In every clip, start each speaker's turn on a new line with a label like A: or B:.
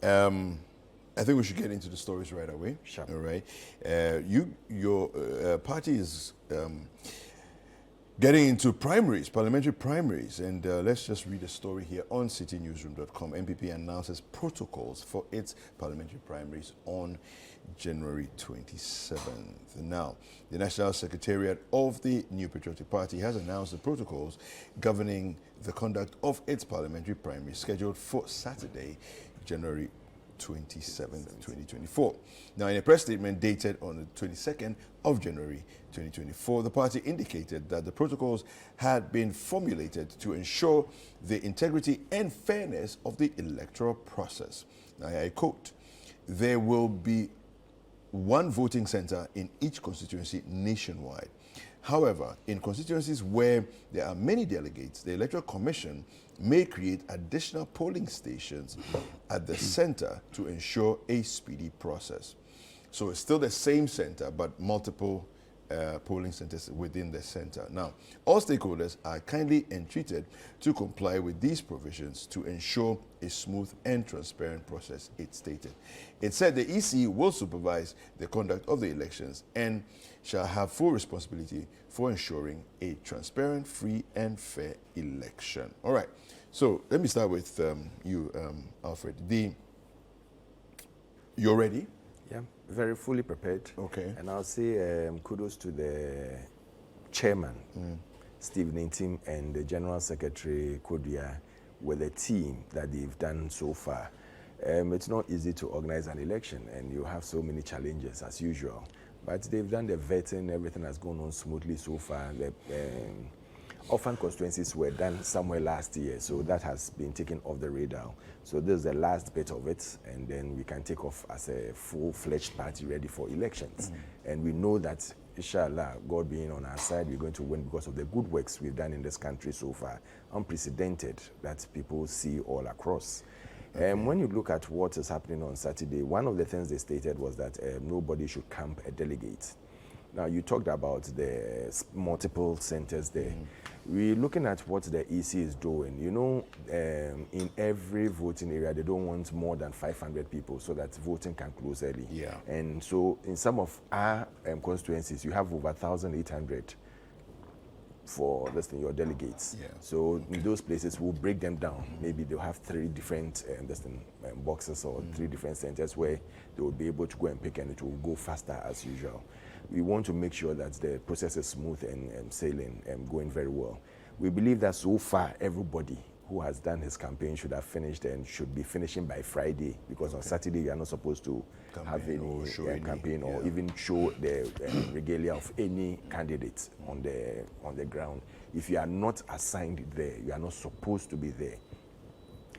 A: I think we should get into the stories right away.
B: Sure.
A: All right. Your party is getting into primaries, parliamentary primaries, and let's just read a story here on citinewsroom.com. NPP announces protocols for its parliamentary primaries on January 27th. Now, the National Secretariat of the New Patriotic Party has announced the protocols governing the conduct of its parliamentary primaries scheduled for Saturday, January 27th, 2024. Now, in a press statement dated on the 22nd of January 2024, the party indicated that the protocols had been formulated to ensure the integrity and fairness of the electoral process. Now, I quote, "There will be one voting center in each constituency nationwide. However, in constituencies where there are many delegates, the Electoral Commission may create additional polling stations at the center to ensure a speedy process." So it's still the same center, but multiple polling centers within the center. Now, all stakeholders are kindly entreated to comply with these provisions to ensure a smooth and transparent process, it stated. It said the EC will supervise the conduct of the elections and shall have full responsibility for ensuring a transparent, free, and fair election. All right. So let me start with you, Alfred. You're ready?
B: Yeah, very fully prepared.
A: Okay.
B: And I'll say kudos to the chairman, Steve Nintim, and the General Secretary, Kodia, with the team that they've done so far. It's not easy to organize an election, and you have so many challenges as usual. But they've done the vetting, everything has gone on smoothly so far. The orphan constituencies were done somewhere last year, so that has been taken off the radar. So this is the last bit of it, and then we can take off as a full-fledged party ready for elections. And we know that, inshallah, God being on our side, we're going to win because of the good works we've done in this country so far. Unprecedented that people see all across. When you look at what is happening on Saturday, one of the things they stated was that nobody should camp a delegate. Now, you talked about the multiple centers there. We're looking at what the EC is doing. You know, in every voting area, they don't want more than 500 people so that voting can close early.
A: Yeah.
B: And so in some of our constituencies, you have over 1,800 for your delegates.
A: Yeah.
B: So in those places, we'll break them down. Maybe they'll have 3 different boxes or 3 different centers where they will be able to go and pick, and it will go faster as usual. We want to make sure that the process is smooth and sailing and going very well. We believe that so far, everybody who has done his campaign should have finished and should be finishing by Friday, because on Saturday you are not supposed to have any campaign or even show the regalia of any candidate on the ground. If you are not assigned there, you are not supposed to be there.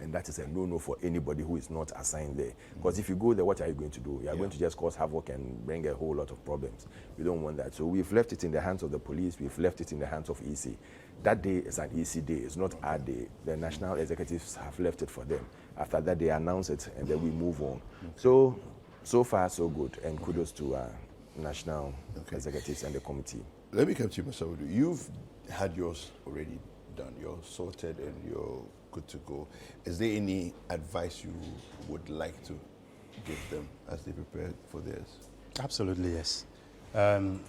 B: And that is a no-no for anybody who is not assigned there. Because if you go there, what are you going to do? You are going to just cause havoc and bring a whole lot of problems. We don't want that. So we've left it in the hands of the police. We've left it in the hands of EC. That day is an EC day. It's not our day. The national executives have left it for them. After that, they announce it, and then we move on. So far, so good. And kudos to our national executives and the committee.
A: Let me come to you, Masawudu. You've had yours already done. You're sorted and you're good to go. Is there any advice you would like to give them as they prepare for theirs?
C: Absolutely, yes.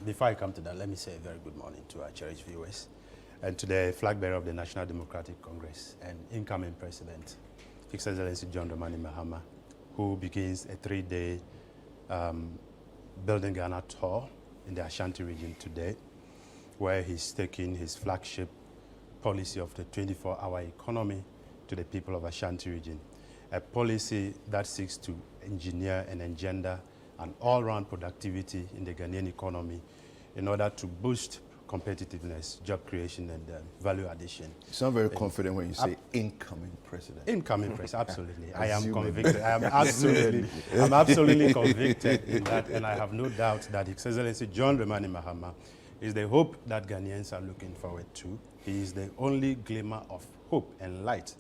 C: Before I come to that, let me say a very good morning to our cherished viewers and to the flag bearer of the National Democratic Congress and incoming President, His Excellency John Dramani Mahama, who begins a 3-day Building Ghana tour in the Ashanti region today, where he's taking his flagship policy of the 24-hour economy to the people of Ashanti region, a policy that seeks to engineer and engender an all-round productivity in the Ghanaian economy in order to boost competitiveness, job creation, and value addition.
A: You sound very confident when you say incoming president.
C: Incoming president, absolutely. I am convicted. I'm absolutely convicted in that, and I have no doubt that His Excellency John Dramani Mahama is the hope that Ghanaians are looking forward to. He is the only glimmer of hope and light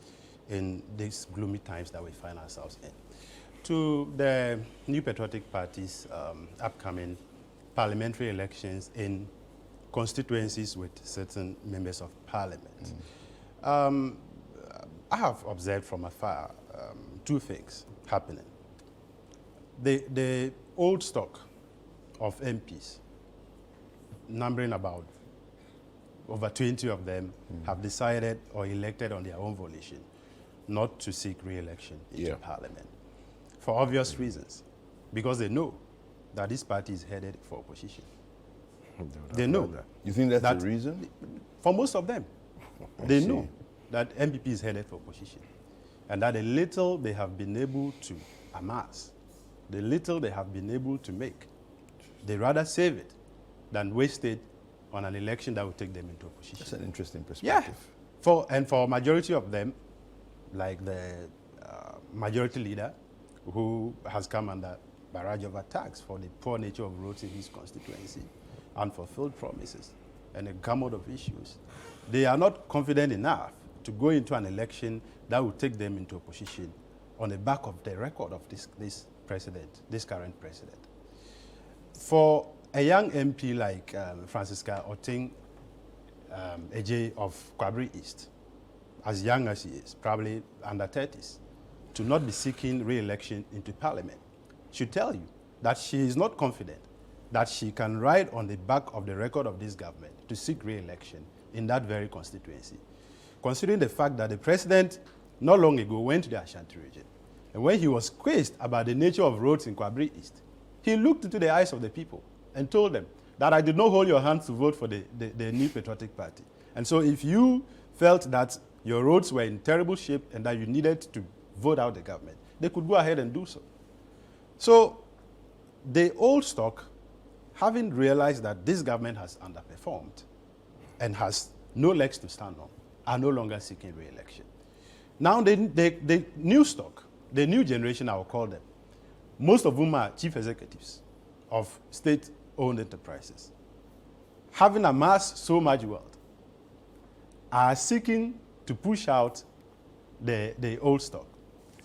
C: in these gloomy times that we find ourselves in. To the New Patriotic Party's upcoming parliamentary elections in constituencies with certain members of parliament. I have observed from afar two things happening. The old stock of MPs, numbering about over 20 of them, have decided or elected on their own volition not to seek re-election into Parliament for obvious reasons, because they know that this party is headed for opposition. They know that.
A: You think that's the reason?
C: For most of them, they know that NPP is headed for opposition, and that the little they have been able to amass, the little they have been able to make, they rather save it than waste it on an election that will take them into opposition.
A: That's an interesting perspective.
C: Yeah. For a majority of them, like the majority leader, who has come under barrage of attacks for the poor nature of roads in his constituency, unfulfilled promises, and a gamut of issues, they are not confident enough to go into an election that will take them into opposition on the back of the record of this president, this current president. For a young MP like Francisca Oting Eje of Kwabri East, as young as he is, probably under 30s, to not be seeking re-election into Parliament, should tell you that she is not confident that she can ride on the back of the record of this government to seek re-election in that very constituency, considering the fact that the president not long ago went to the Ashanti region, and when he was quizzed about the nature of roads in Kwabri East, he looked into the eyes of the people and told them that I did not hold your hands to vote for the New Patriotic Party. And so if you felt that your roads were in terrible shape and that you needed to vote out the government, they could go ahead and do so. So the old stock, having realized that this government has underperformed and has no legs to stand on, are no longer seeking re-election. Now the new stock, the new generation, I will call them, most of whom are chief executives of state-owned enterprises, having amassed so much wealth, are seeking to push out the old stock.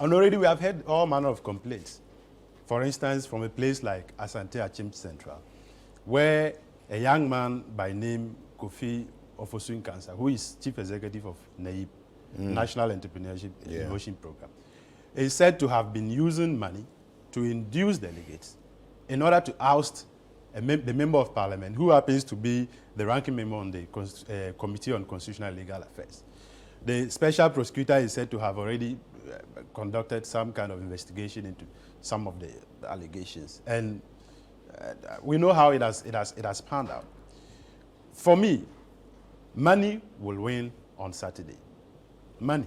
C: And already we have heard all manner of complaints. For instance, from a place like Asante Achim Central, where a young man by name Kofi Ofosu-Nkansah, who is chief executive of NAIP, National Entrepreneurship Innovation Program, is said to have been using money to induce delegates in order to oust the member of parliament, who happens to be the ranking member on the Committee on Constitutional and Legal Affairs. The special prosecutor is said to have already conducted some kind of investigation into some of the allegations, and we know how it has panned out. For me, money will win on Saturday. Money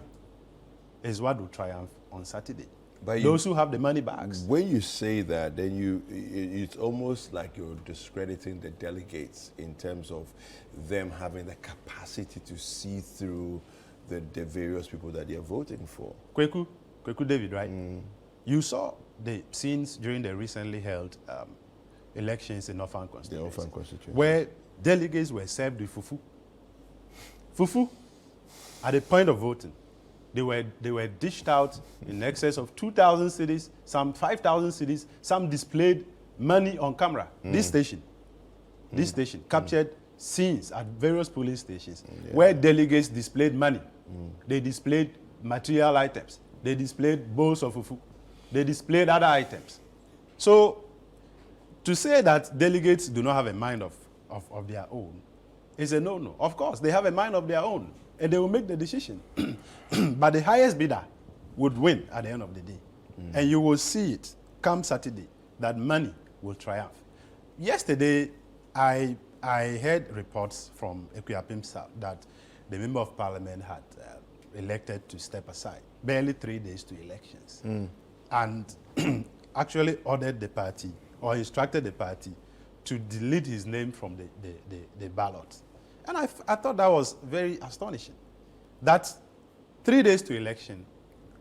C: is what will triumph on Saturday. But those who have the money bags.
A: When you say that, then it's almost like you're discrediting the delegates in terms of them having the capacity to see through the various people that they're voting for.
C: Kweku David, right? You saw the scenes during the recently held elections in Northern constituency, where delegates were served with fufu. Fufu, at the point of voting, they were dished out in excess of 2,000 cedis, some 5,000 cedis, some displayed money on camera. This station captured scenes at various police stations where delegates displayed money. They displayed material items. They displayed bowls of fufu. They displayed other items. So to say that delegates do not have a mind of their own is a no-no. Of course, they have a mind of their own, and they will make the decision. But the highest bidder would win at the end of the day. And you will see it come Saturday, that money will triumph. Yesterday, I heard reports from Equiapim South that the member of parliament had elected to step aside, barely 3 days to elections, and actually ordered the party, or instructed the party, to delete his name from the ballot. And I thought that was very astonishing. That 3 days to election,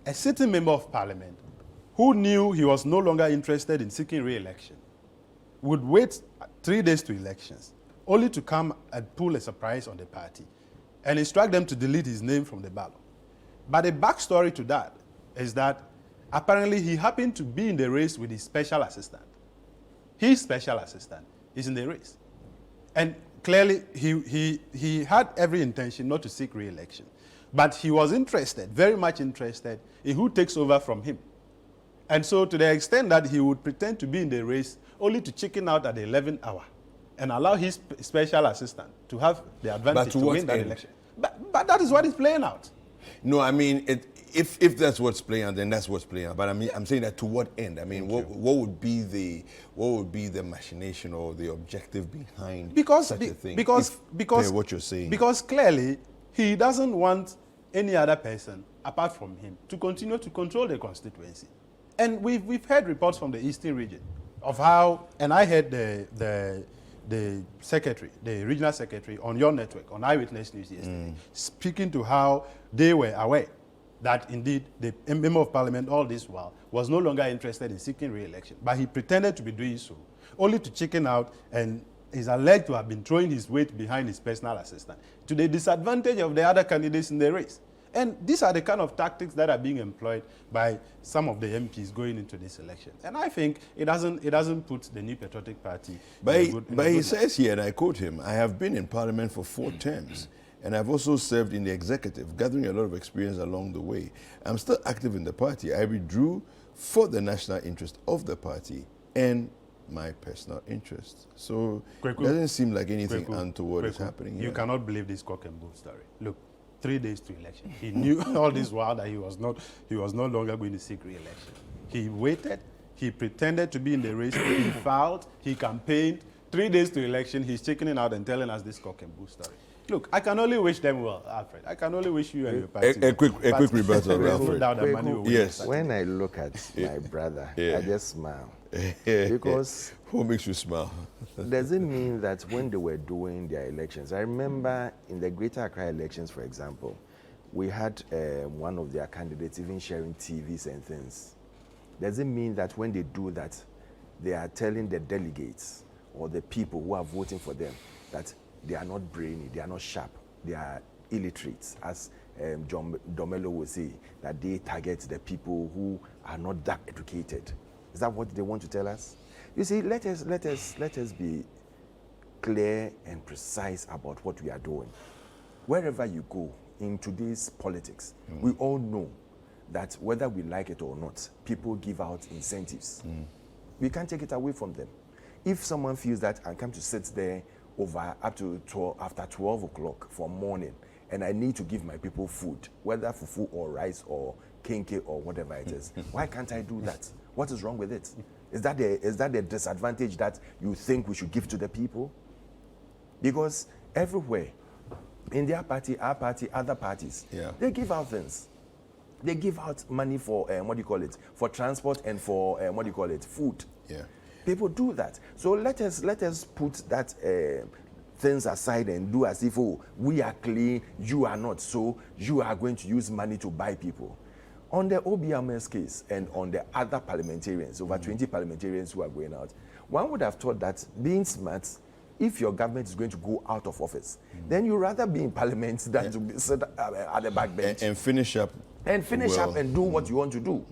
C: a sitting member of parliament who knew he was no longer interested in seeking re-election would wait 3 days to elections, only to come and pull a surprise on the party and instruct them to delete his name from the ballot. But the backstory to that is that apparently he happened to be in the race with his special assistant. His special assistant is in the race. And clearly he had every intention not to seek re-election. But he was interested, very much interested, in who takes over from him. And so to the extent that he would pretend to be in the race only to chicken out at the 11th hour and allow his special assistant to have the advantage to win that election. But that is what is playing out.
A: No, I mean, if that's what's playing out, then that's what's playing out. But I mean, I'm saying that to what end? I mean, what would be the machination or the objective behind such a thing?
C: Because
A: what you're saying.
C: Because clearly he doesn't want any other person apart from him to continue to control the constituency. And we've heard reports from the Eastern region of how, and I heard the secretary, the regional secretary on your network, on Eyewitness News yesterday, speaking to how they were aware that indeed the member of parliament all this while was no longer interested in seeking re-election. But he pretended to be doing so, only to chicken out, and is alleged to have been throwing his weight behind his personal assistant to the disadvantage of the other candidates in the race. And these are the kind of tactics that are being employed by some of the MPs going into this election. And I think it doesn't put the New Patriotic Party
A: But he says here, and I quote him, "I have been in Parliament for 4 terms, and I've also served in the executive, gathering a lot of experience along the way. I'm still active in the party. I withdrew for the national interest of the party and my personal interests." So it doesn't seem like anything untoward is happening here.
C: You cannot believe this cock and bull story. Look, 3 days to election. He knew all this while that he was no longer going to seek re-election. He waited, he pretended to be in the race, he filed, he campaigned. 3 days to election, he's checking it out and telling us this cock and bull story. Look, I can only wish them well, Alfred. I can only wish you and your party
A: a quick rebuttal, Alfred.
B: Yes. When I look at my brother, I just smile. Because
A: what makes you smile?
B: Does it mean that when they were doing their elections, I remember in the Greater Accra elections, for example, we had one of their candidates even sharing TVs and things. Does it mean that when they do that, they are telling the delegates or the people who are voting for them that they are not brainy, they are not sharp, they are illiterates, as John Domelo would say, that they target the people who are not that educated? Is that what they want to tell us? You see, let us be clear and precise about what we are doing. Wherever you go in today's politics, we all know that whether we like it or not, people give out incentives. We can't take it away from them. If someone feels that I come to sit there up to 12, after 12 o'clock for morning, and I need to give my people food, whether fufu or rice or kenke or whatever it is, why can't I do that? What is wrong with it? Is that the disadvantage that you think we should give to the people? Because everywhere, in their party, our party, other parties, they give out things. They give out money for, for transport and for, food. Yeah. People do that. So let us put that things aside and do as if, oh, we are clean, you are not, so you are going to use money to buy people. On the OBMS case and on the other parliamentarians, over 20 parliamentarians who are going out, one would have thought that being smart, if your government is going to go out of office, then you'd rather be in parliament than to be sit at the back bench.
A: And finish up.
B: And finish up and do what you want to do.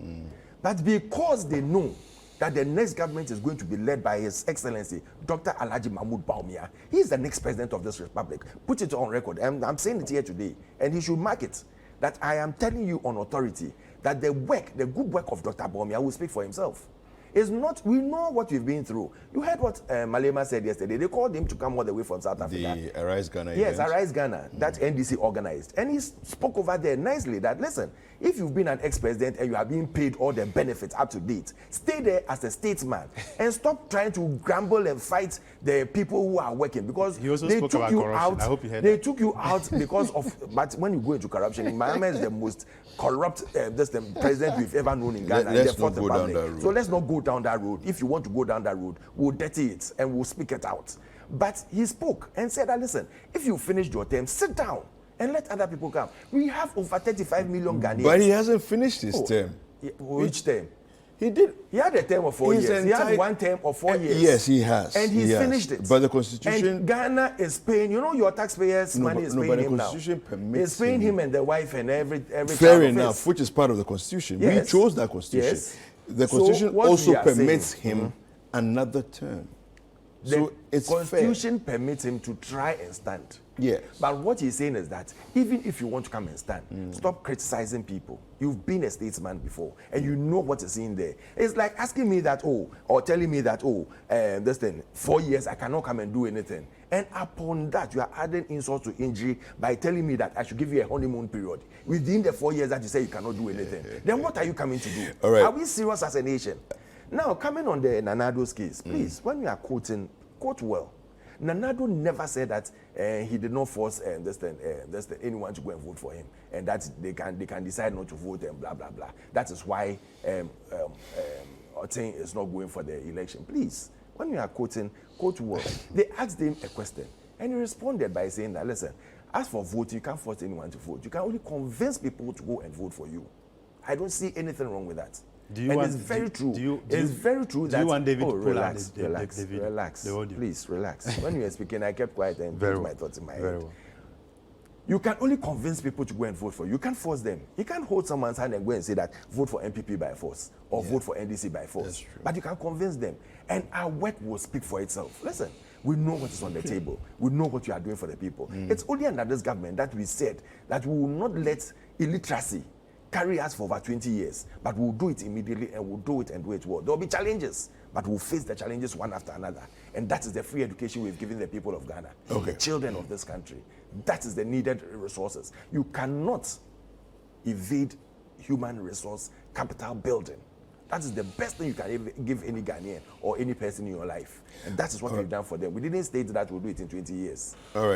B: But because they know that the next government is going to be led by His Excellency, Dr. Alhaji Mahmoud Bawumia, he is the next president of this republic. Put it on record. I'm saying it here today, and he should mark it, that I am telling you on authority that the good work of Dr. Bawumia will speak for himself. It's not, we know what we've been through. You heard what Malema said yesterday. They called him to come all the way from South Africa.
A: The Arise Ghana
B: Yes,
A: event.
B: Arise Ghana, that NDC organized. And he spoke over there nicely that, listen, if you've been an ex-president and you are being paid all the benefits up to date, stay there as a statesman and stop trying to grumble and fight the people who are working, because
C: he also
B: they
C: spoke
B: took
C: about
B: you
C: corruption.
B: out.
C: I hope you heard
B: they
C: that.
B: took you out because of, but when you go into corruption, Mahama is the most corrupt the president we've ever known in Ghana.
A: Let's not go down that road.
B: So let's not go down that road. If you want to go down that road, we'll dirty it and we'll speak it out. But he spoke and said that, listen, if you finish your term, sit down and let other people come. We have over 35 million Ghanaians.
A: But he hasn't finished his term.
B: Which term?
A: He did.
B: He had a term of 4 years. He had 1 term of 4 years.
A: Yes, he has.
B: And he's finished it.
A: But the Constitution...
B: And Ghana is paying, you know, your taxpayers' money is paying him now.
A: Permits
B: it's paying him and the wife and every
A: fair enough, which is part of the Constitution.
B: Yes.
A: We chose that Constitution.
B: Yes.
A: The Constitution also permits
B: him
A: another term.
B: The
A: it's
B: Constitution permits him to try and stand.
A: Yes.
B: But what he's saying is that even if you want to come and stand, stop criticizing people. You've been a statesman before, and you know what is in there. It's like asking me that, or telling me that, this thing, 4 years, I cannot come and do anything. And upon that, you are adding insult to injury by telling me that I should give you a honeymoon period. Within the 4 years that you say you cannot do anything, then what are you coming to do?
A: All right.
B: Are we serious as a nation? Now, coming on the Nanado's case, please, when you are quoting, quote well. Nanado never said that he did not force anyone to go and vote for him, and that they can decide not to vote and blah blah blah. That is why Otin is not going for the election. Please, when you are quoting, quote well. They asked him a question, and he responded by saying that, listen, as for voting, you can't force anyone to vote. You can only convince people to go and vote for you. I don't see anything wrong with that. It's very true. It's very true that.
C: Do you want David to pull out
B: relax,
C: the audio?
B: Please relax. When you were speaking, I kept quiet and put my thoughts in my head.
C: Well.
B: You can only convince people to go and vote for you. You can't force them. You can't hold someone's hand and go and say that vote for NPP by force or vote for NDC by force.
A: That's true.
B: But you can convince them, and our work will speak for itself. Listen, we know what is on the table. We know what you are doing for the people. It's only under this government that we said that we will not let illiteracy carry us for over 20 years, but we'll do it immediately, and we'll do it and do it well. There will be challenges, but we'll face the challenges one after another. And that is the free education we've given the people of Ghana, the children of this country. That is the needed resources. You cannot evade human resource capital building. That is the best thing you can give any Ghanaian or any person in your life. And that is what we've done for them. We didn't state that we'll do it in 20 years.
A: All right.